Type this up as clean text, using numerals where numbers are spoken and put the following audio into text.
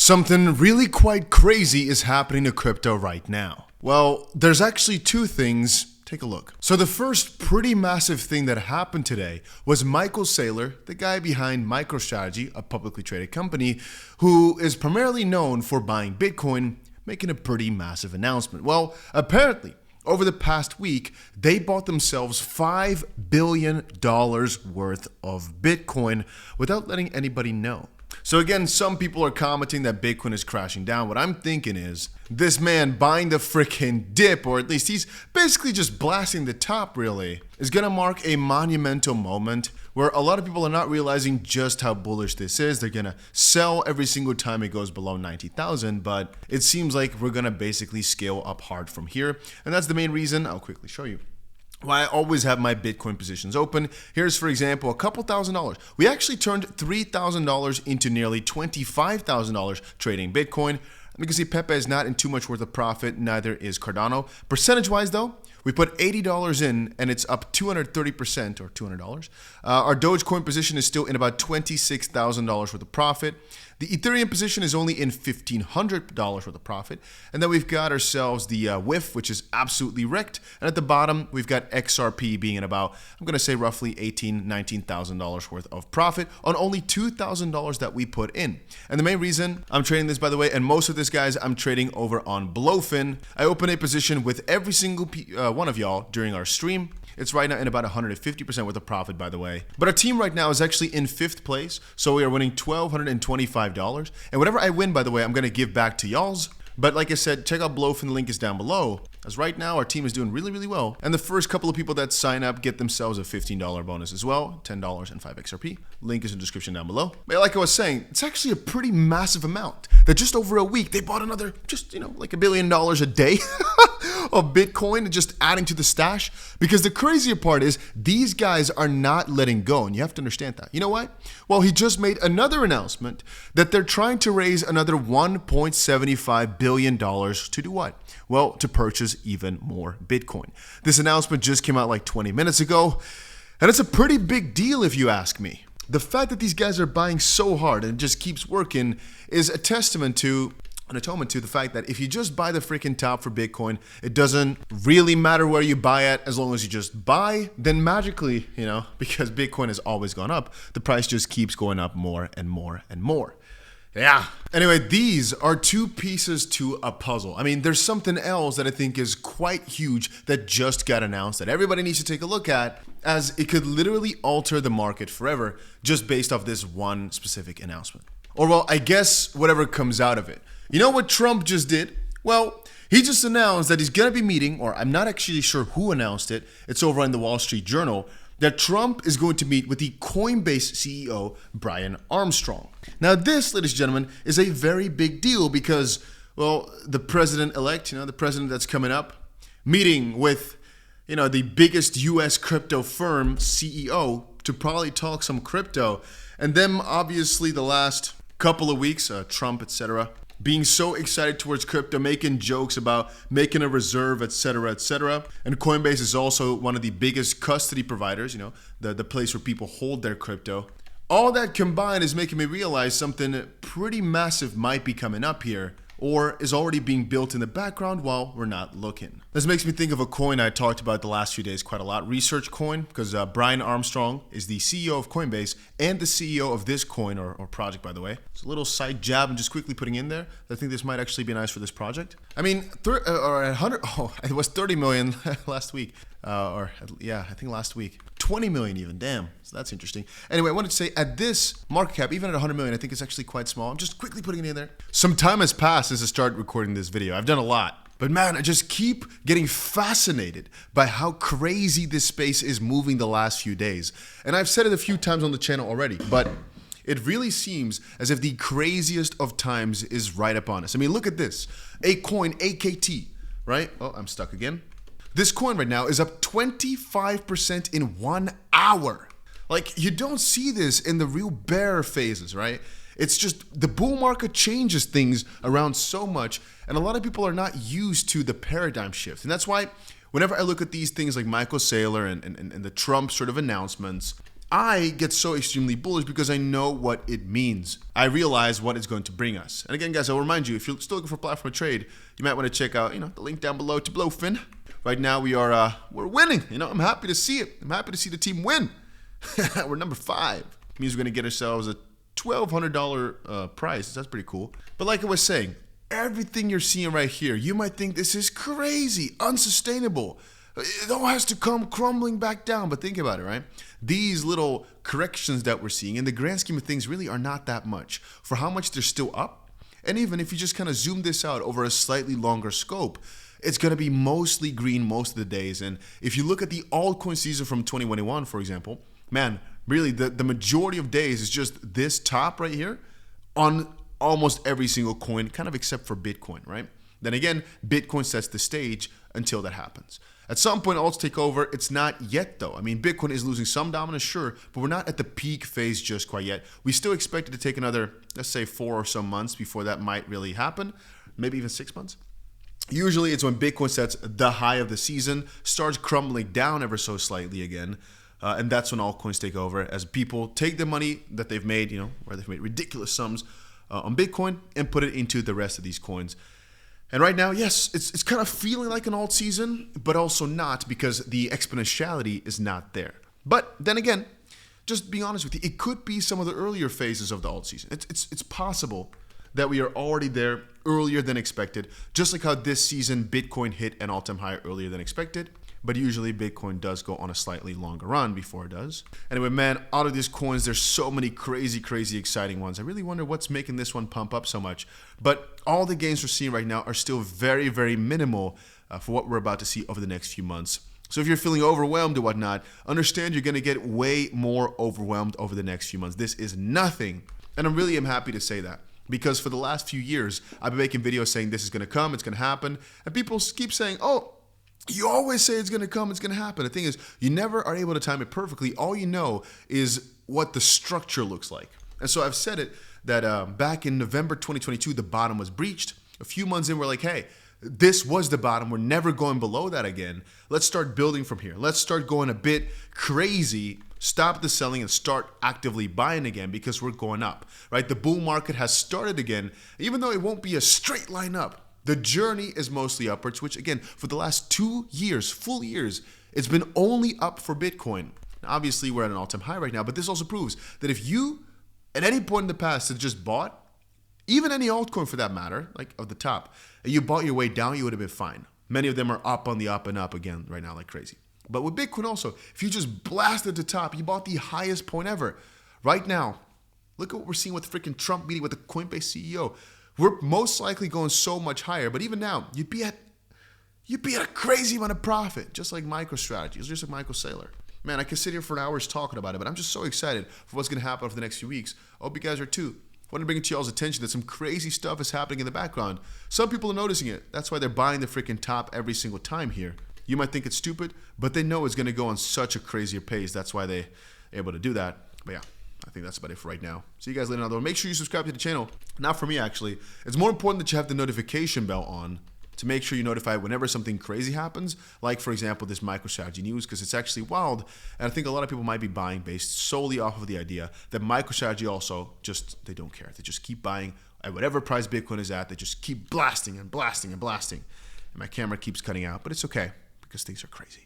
Something really quite crazy is happening to crypto right now. Well, there's actually two things. Take a look. So the first pretty massive thing that happened today was Michael Saylor, the guy behind MicroStrategy, a publicly traded company, who is primarily known for buying Bitcoin, making a pretty massive announcement. Well, apparently, over the past week, they bought themselves $5 billion worth of Bitcoin without letting anybody know. So again, some people are commenting that Bitcoin is crashing down. What I'm thinking is, this man buying the frickin' dip, or at least he's basically just blasting the top really, is gonna mark a monumental moment where a lot of people are not realizing just how bullish this is. They're gonna sell every single time it goes below 90,000, but it seems like we're gonna basically scale up hard from here. And that's the main reason, I'll quickly show you, why I always have my Bitcoin positions open. Here's, for example, a couple $1,000s. We actually turned $3,000 into nearly $25,000 trading Bitcoin. And you can see 𝗕𝗃𝗃 is not in too much worth of profit, neither is Cardano. Percentage-wise though, we put $80 in and it's up 230% or $200. Our Dogecoin position is still in about $26,000 worth of profit. The Ethereum position is only in $1,500 worth of profit. And then we've got ourselves the WIF, which is absolutely wrecked. And at the bottom, we've got XRP being in about, I'm going to say roughly $18,000, $19,000 worth of profit on only $2,000 that we put in. And the main reason I'm trading this, by the way, and most of this, guys, I'm trading over on Bluefin. I open a position with every single one of y'all during our stream. It's right now in about 150% worth of profit, by the way. But our team right now is actually in 5th place. So we are winning $1,225. And whatever I win, by the way, I'm going to give back to y'all's. But like I said, check out Bluefin. The link is down below. As right now, our team is doing really, really well. And the first couple of people that sign up get themselves a $15 bonus as well. $10 and 5 XRP. Link is in the description down below. But like I was saying, it's actually a pretty massive amount. That just over a week, they bought another, just, like $1 billion a day of Bitcoin, just adding to the stash. Because the crazier part is, these guys are not letting go. And you have to understand that. You know why? Well, he just made another announcement that they're trying to raise another $1.75 billion to do what? Well, to purchase even more Bitcoin. This announcement just came out like 20 minutes ago, and it's a pretty big deal if you ask me. The fact that these guys are buying so hard and it just keeps working is a testament to, an atonement to the fact that if you just buy the freaking top for Bitcoin, it doesn't really matter where you buy it. As long as you just buy, then magically, because Bitcoin has always gone up, the price just keeps going up more and more and more. Yeah. Anyway, these are two pieces to a puzzle. I mean, there's something else that I think is quite huge that just got announced that everybody needs to take a look at, as it could literally alter the market forever just based off this one specific announcement. Or well, I guess whatever comes out of it. You know what Trump just did? Well, he just announced that he's going to be meeting, or I'm not actually sure who announced it. It's over in the Wall Street Journal, that Trump is going to meet with the Coinbase CEO, Brian Armstrong. Now this, ladies and gentlemen, is a very big deal because, well, the president-elect, the president that's coming up, meeting with, the biggest US crypto firm CEO to probably talk some crypto. And then obviously the last couple of weeks, Trump, etc., being so excited towards crypto, making jokes about making a reserve, etc., etc. And Coinbase is also one of the biggest custody providers, the place where people hold their crypto. All that combined is making me realize something pretty massive might be coming up here, or is already being built in the background while we're not looking. This makes me think of a coin I talked about the last few days quite a lot, Research Coin, because Brian Armstrong is the CEO of Coinbase and the CEO of this coin or project, by the way. It's a little side jab I'm just quickly putting in there. I think this might actually be nice for this project. I mean, it was 30 million last week. I think last week. 20 million even, damn. So that's interesting. Anyway, I wanted to say at this market cap, even at 100 million, I think it's actually quite small. I'm just quickly putting it in there. Some time has passed since I started recording this video. I've done a lot. But man, I just keep getting fascinated by how crazy this space is moving the last few days. And I've said it a few times on the channel already, but it really seems as if the craziest of times is right upon us. I mean, look at this. A coin, AKT, right? Oh, I'm stuck again. This coin right now is up 25% in 1 hour. Like, you don't see this in the real bear phases, right? It's just the bull market changes things around so much, and a lot of people are not used to the paradigm shift. And that's why whenever I look at these things like Michael Saylor and the Trump sort of announcements, I get so extremely bullish because I know what it means. I realize what it's going to bring us. And again, guys, I'll remind you, if you're still looking for a platform to trade, you might want to check out, the link down below to Blowfin. Right now we're winning. I'm happy to see it. I'm happy to see the team win. We're number 5. It means we're going to get ourselves a $1,200 prize. That's pretty cool. But like I was saying, everything you're seeing right here, you might think this is crazy, unsustainable. It all has to come crumbling back down. But think about it, right? These little corrections that we're seeing in the grand scheme of things really are not that much for how much they're still up. And even if you just kind of zoom this out over a slightly longer scope, it's going to be mostly green most of the days. And if you look at the altcoin season from 2021, for example, man, really the majority of days is just this top right here on almost every single coin, kind of except for Bitcoin, right? Then again, Bitcoin sets the stage until that happens. At some point, alts take over. It's not yet, though. I mean, Bitcoin is losing some dominance, sure, but we're not at the peak phase just quite yet. We still expect it to take another, let's say, 4 or so months before that might really happen, maybe even 6 months. Usually, it's when Bitcoin sets the high of the season, starts crumbling down ever so slightly again, and that's when altcoins take over as people take the money that they've made, where they've made ridiculous sums on Bitcoin and put it into the rest of these coins. And right now, yes, it's kind of feeling like an alt season, but also not because the exponentiality is not there. But then again, just being honest with you, it could be some of the earlier phases of the alt season. It's possible that we are already there earlier than expected, just like how this season Bitcoin hit an all-time high earlier than expected. But usually Bitcoin does go on a slightly longer run before it does. Anyway, man, out of these coins, there's so many crazy, crazy exciting ones. I really wonder what's making this one pump up so much. But all the gains we're seeing right now are still very, very minimal for what we're about to see over the next few months. So if you're feeling overwhelmed or whatnot, understand you're going to get way more overwhelmed over the next few months. This is nothing. And I really am happy to say that. Because for the last few years, I've been making videos saying this is going to come, it's going to happen. And people keep saying, oh, you always say it's going to come, it's going to happen. The thing is, you never are able to time it perfectly. All you know is what the structure looks like. And so I've said it that back in November 2022, the bottom was breached. A few months in, we're like, hey, this was the bottom. We're never going below that again. Let's start building from here. Let's start going a bit crazy, stop the selling and start actively buying again because we're going up, right? The bull market has started again, even though it won't be a straight line up. The journey is mostly upwards, which again, for the last 2 years, full years, it's been only up for Bitcoin. Now, obviously, we're at an all-time high right now, but this also proves that if you, at any point in the past, had just bought, even any altcoin for that matter, like of the top, and you bought your way down, you would have been fine. Many of them are up on the up and up again right now like crazy. But with Bitcoin also, if you just blasted the top, you bought the highest point ever. Right now, look at what we're seeing with the freaking Trump meeting with the Coinbase CEO. We're most likely going so much higher, but even now, you'd be at a crazy amount of profit, just like MicroStrategy, just like Michael Saylor. Man, I could sit here for hours talking about it, but I'm just so excited for what's going to happen over the next few weeks. I hope you guys are too. I want to bring it to y'all's attention that some crazy stuff is happening in the background. Some people are noticing it. That's why they're buying the freaking top every single time here. You might think it's stupid, but they know it's going to go on such a crazier pace. That's why they're able to do that. But yeah, I think that's about it for right now. See you guys later on, though. Make sure you subscribe to the channel. Not for me, actually. It's more important that you have the notification bell on to make sure you're notified whenever something crazy happens, like, for example, this MicroStrategy news, because it's actually wild, and I think a lot of people might be buying based solely off of the idea that MicroStrategy also they don't care. They just keep buying at whatever price Bitcoin is at. They just keep blasting and blasting and blasting. And my camera keeps cutting out, but it's okay because things are crazy.